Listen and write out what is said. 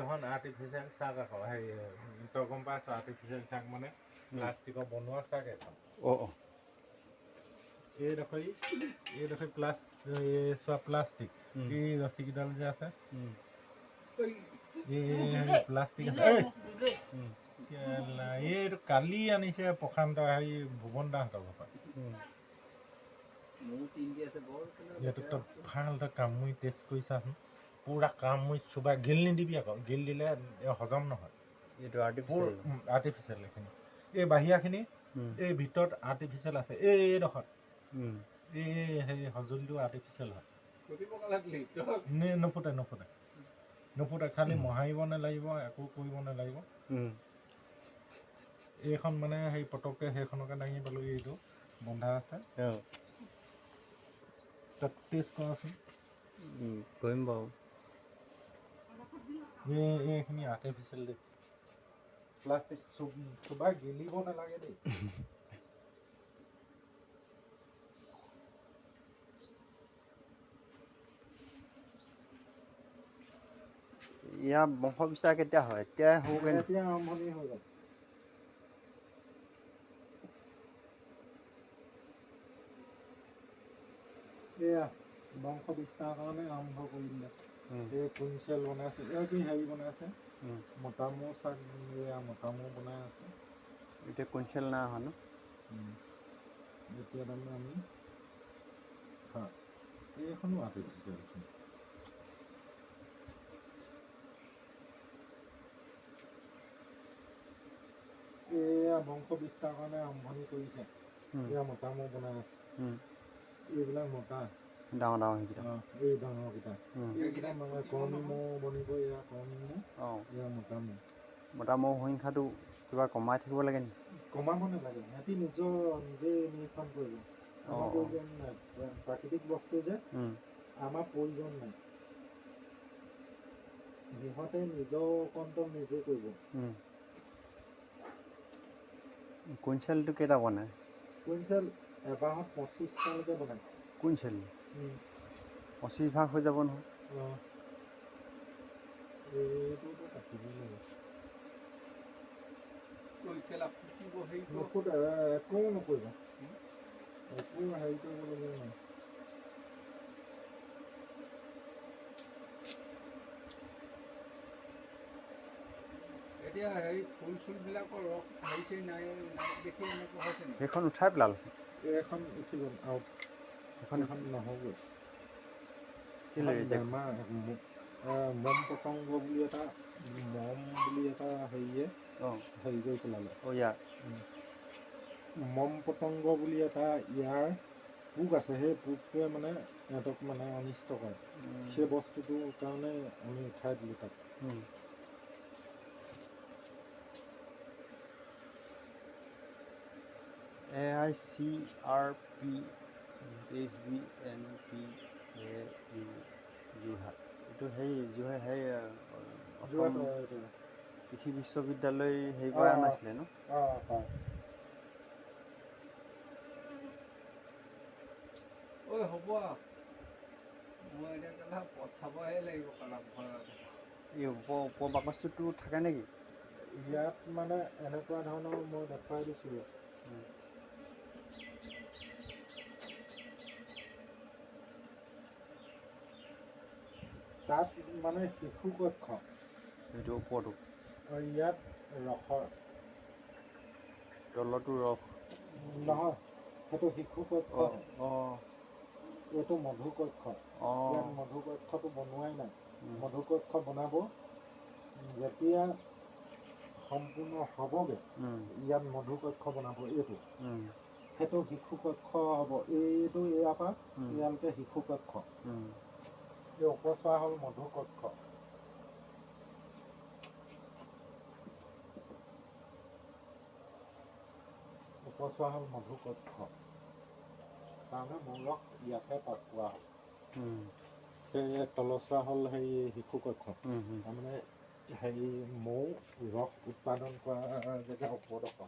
এখন আৰ্টিফিচিয়েল চাক আকৌ হেৰি তই গম পাইছ আৰ্টিফিচিয়েল চাক মানে প্লাষ্টিকৰ বনোৱা চাক এখন এইডোখৰ প্লাষ্টিক এই ৰছীকেইডাল যে আছে এই প্লাষ্টিক আছে এইটো কালি আনিছে প্ৰশান্ত হেৰি ভুৱন দাহঁতৰ ঘৰৰ পৰা এইটো তই ভাল তই কামুৰি টেষ্ট কৰিছাচোন পুৰা কামুৰি চোবাই গিল নিদিবি আকৌ গিল দিলে হজম নহয় এইটো আৰ্টিফিচিয়েল এইখিনি এই বাহিৰাখিনি এই ভিতৰত আৰ্টিফিচিয়েল আছে এইডোখৰত এই হেৰি সঁজুলিটো আৰ্টিফিচিয়েল হয় নুফুটে খালি মোহাৰিব নালাগিব একো কৰিব নালাগিব এইখন মানে সেই পটককৈ সেইখনকে দাঙি পালোঁ এইটো বন্ধা আছে তাত টেষ্ট কৰাচোন কৰিম বাৰু এইখিনি আৰ্টিফিচিয়েল দেই প্লাষ্টিক চোবাই গিলিব নালাগে দেই ইয়াৰ বংশ বিস্তাৰ কেতিয়া হয় এতিয়াই হ'বগৈ এতিয়া আৰম্ভণি হৈ গ'ল এয়া বংশ বিস্তাৰৰ কাৰণে আৰম্ভ কৰি দিলে এই কুইঞ্চেল বনাইছে কি হেৰি বনাইছে মতামো চাক এয়া মতামো বনাই আছে এতিয়া কুইঞ্চেল নাই অহা ন এতিয়া তাৰমানে আমি এইখনো আৰ্টিফিচিয়েল এয়া বংশ বিস্তাৰৰ কাৰণে আৰম্ভণি কৰিছে এয়া মতামো বনাই আছে এইবিলাক মতা ডাঙৰ সেইকেইটা এই ডাঙৰকেইটা এইকেইটা মানে কৰ্মী মৌ বনিব এয়া কৰ্মী মৌ এয়া মতা মৌ সংখ্যাটো কিবা কমাই থাকিব লাগে নেকি কমাব নালাগে সিহঁতি নিজে নিৰীক্ষণ কৰিব আমাৰ প্ৰয়োজন নাই প্ৰাকৃতিক বস্তু যে আমাৰ প্ৰয়োজন নাই সিহঁতে নিজৰ কণ্ট্ৰল নিজে কৰিব কুইঞ্চেলটো কেইটা বনায় কুইঞ্চেল এবাহত 25টালৈকে বনায় কুইঞ্চেল 25 ভাগ হৈ যাব নহয় এইটোতো কাটিবই লাগে নুফুটে একো নকৰিব একো হেৰি কৰিবলগীয়া নাই এতিয়া হেৰি ফুল চুলবিলাকৰ ৰস হেৰি নাই দেখি এনেকুৱা হৈছে নেকি সেইখন উঠাই পেলালে এইখন উঠি গ'ল আউট এখন নহ'বই বেমাৰ মম পতংগ বুলি এটা হেৰিয়ে হেৰি কৰি পেলালে মম পতংগ বুলি এটা ইয়াৰ পোক আছে সেই পোকটোৱে মানে সিহঁতক মানে অনিষ্ট কৰে সেই বস্তুটোৰ কাৰণে আমি উঠাই দিলোঁ তাক AICRPHBNP যোৰহাট এইটো সেই কৃষি বিশ্ববিদ্যালয় হেৰি পৰা আনিছিলে ন ঐ হ'ব মই এতিয়া পঠাবহে লাগিব এই ওপৰ বাকচটোতো থাকে নেকি ইয়াত মানে এনেকুৱা ধৰণৰ মই দেখুৱাই দিছিলোঁ তাত মানে শিশু কক্ষ সেইটো ওপৰতো ইয়াত ৰসৰ তলতো ৰস নহয় সেইটো শিশু কক্ষ এইটো মধু কক্ষ ইয়াত মধু কক্ষটো বনোৱাই নাই মধু কক্ষ বনাব যেতিয়া সম্পূৰ্ণ হ'বগৈ ইয়াত মধু কক্ষ বনাব এইটো সেইটো শিশু কক্ষ হ'ব এইটো ইয়াৰ পৰা ইয়ালৈকে শিশু কক্ষ এই উপচোৱা হ'ল মধু কক্ষ উপচোৱা হ'ল মধু কক্ষ তাৰমানে মূলক ইয়াতে তাত পোৱা হ'ল সেই তলচোৱা হ'ল সেই শিশু কক্ষ তাৰমানে হেৰি মৌ ৰস উৎপাদন কৰা জেগা ওপৰত